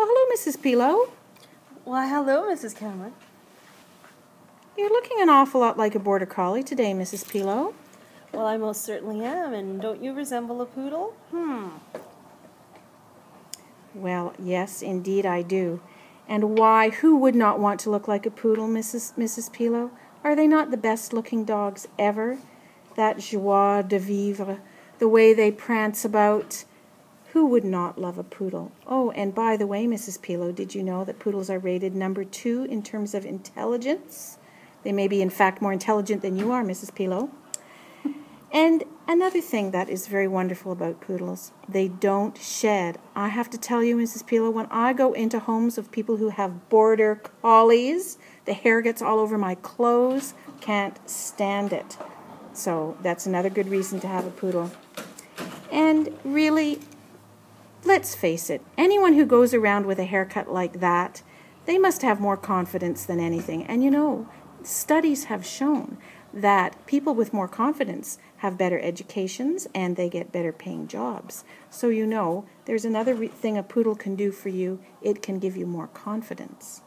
Oh, hello, Mrs. Pilo. Why, hello, Mrs. Cameron. You're looking an awful lot like a border collie today, Mrs. Pilo. Well, I most certainly am, and don't you resemble a poodle? Well, yes, indeed I do. And why, who would not want to look like a poodle, Mrs. Pilo? Are they not the best-looking dogs ever? That joie de vivre, the way they prance about. Who would not love a poodle? Oh, and by the way, Mrs. Pilo, did you know that poodles are rated number 2 in terms of intelligence? They may be, in fact, more intelligent than you are, Mrs. Pilo. And another thing that is very wonderful about poodles, they don't shed. I have to tell you, Mrs. Pilo, when I go into homes of people who have border collies, the hair gets all over my clothes, can't stand it. So that's another good reason to have a poodle. And really, let's face it, anyone who goes around with a haircut like that, they must have more confidence than anything. And you know, studies have shown that people with more confidence have better educations and they get better paying jobs. So you know, there's another thing a poodle can do for you. It can give you more confidence.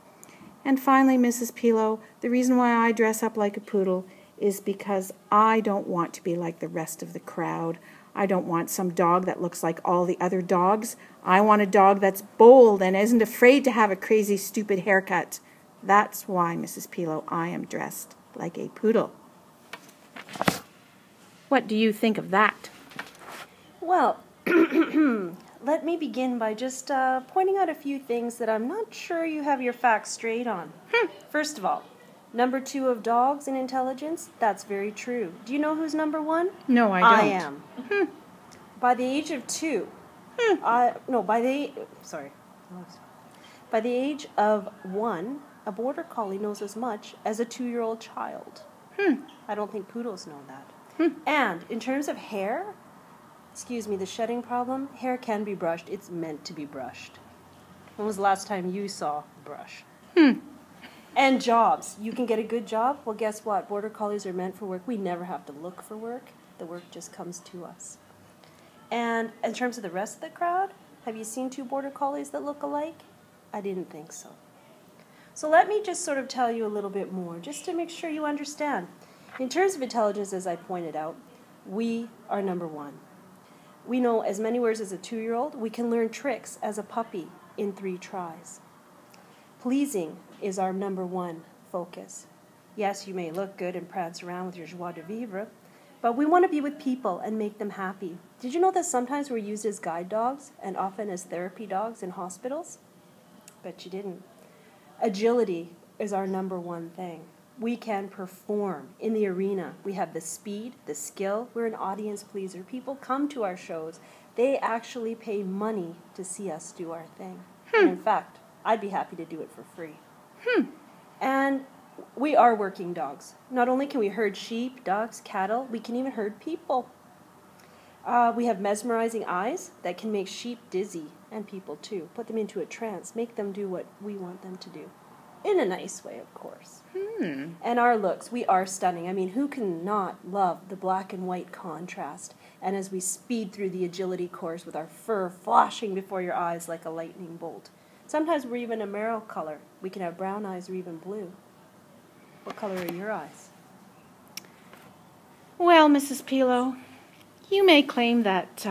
And finally, Mrs. Pilo, the reason why I dress up like a poodle is because I don't want to be like the rest of the crowd. I don't want some dog that looks like all the other dogs. I want a dog that's bold and isn't afraid to have a crazy, stupid haircut. That's why, Mrs. Pilo, I am dressed like a poodle. What do you think of that? Well, let me begin by just pointing out a few things that I'm not sure you have your facts straight on. First of all, number 2 of dogs in intelligence, that's very true. Do you know who's number 1? No, I don't. I am. By the age of 2, by the age of 1, a border collie knows as much as a 2-year-old child. I don't think poodles know that. And in terms of hair, the shedding problem, hair can be brushed. It's meant to be brushed. When was the last time you saw a brush? And jobs. You can get a good job. Well, guess what? Border collies are meant for work. We never have to look for work. The work just comes to us. And in terms of the rest of the crowd, have you seen 2 border collies that look alike? I didn't think so. So let me just sort of tell you a little bit more, just to make sure you understand. In terms of intelligence, as I pointed out, we are number 1. We know as many words as a 2-year-old. We can learn tricks as a puppy in 3 tries. Pleasing is our number 1 focus. Yes, you may look good and prance around with your joie de vivre, but we want to be with people and make them happy. Did you know that sometimes we're used as guide dogs and often as therapy dogs in hospitals? Bet you didn't. Agility is our number 1 thing. We can perform in the arena. We have the speed, the skill. We're an audience pleaser. People come to our shows. They actually pay money to see us do our thing. And in fact, I'd be happy to do it for free. And we are working dogs. Not only can we herd sheep, ducks, cattle, we can even herd people. We have mesmerizing eyes that can make sheep dizzy, and people too. Put them into a trance, make them do what we want them to do. In a nice way, of course. And our looks, we are stunning. I mean, who can not love the black and white contrast? And as we speed through the agility course with our fur flashing before your eyes like a lightning bolt. Sometimes we're even a marrow color. We can have brown eyes or even blue. What color are your eyes? Well, Mrs. Pilo, you may claim that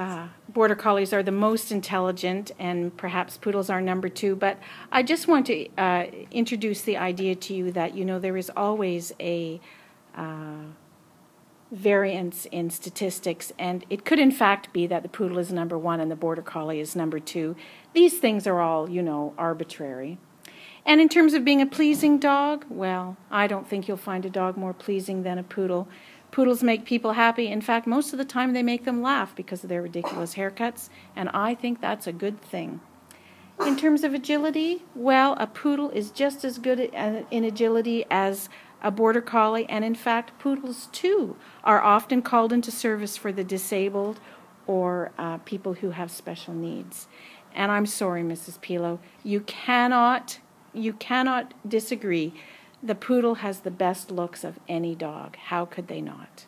border collies are the most intelligent and perhaps poodles are number 2, but I just want to introduce the idea to you that, you know, there is always a variance in statistics, and it could in fact be that the poodle is number 1 and the border collie is number 2. These things are all, you know, arbitrary. And in terms of being a pleasing dog, well, I don't think you'll find a dog more pleasing than a poodle. Poodles make people happy. In fact, most of the time they make them laugh because of their ridiculous haircuts, and I think that's a good thing. In terms of agility, well, a poodle is just as good in agility as a border collie, and in fact, poodles too are often called into service for the disabled or people who have special needs. And I'm sorry, Mrs. Pilo, you cannot disagree. The poodle has the best looks of any dog. How could they not?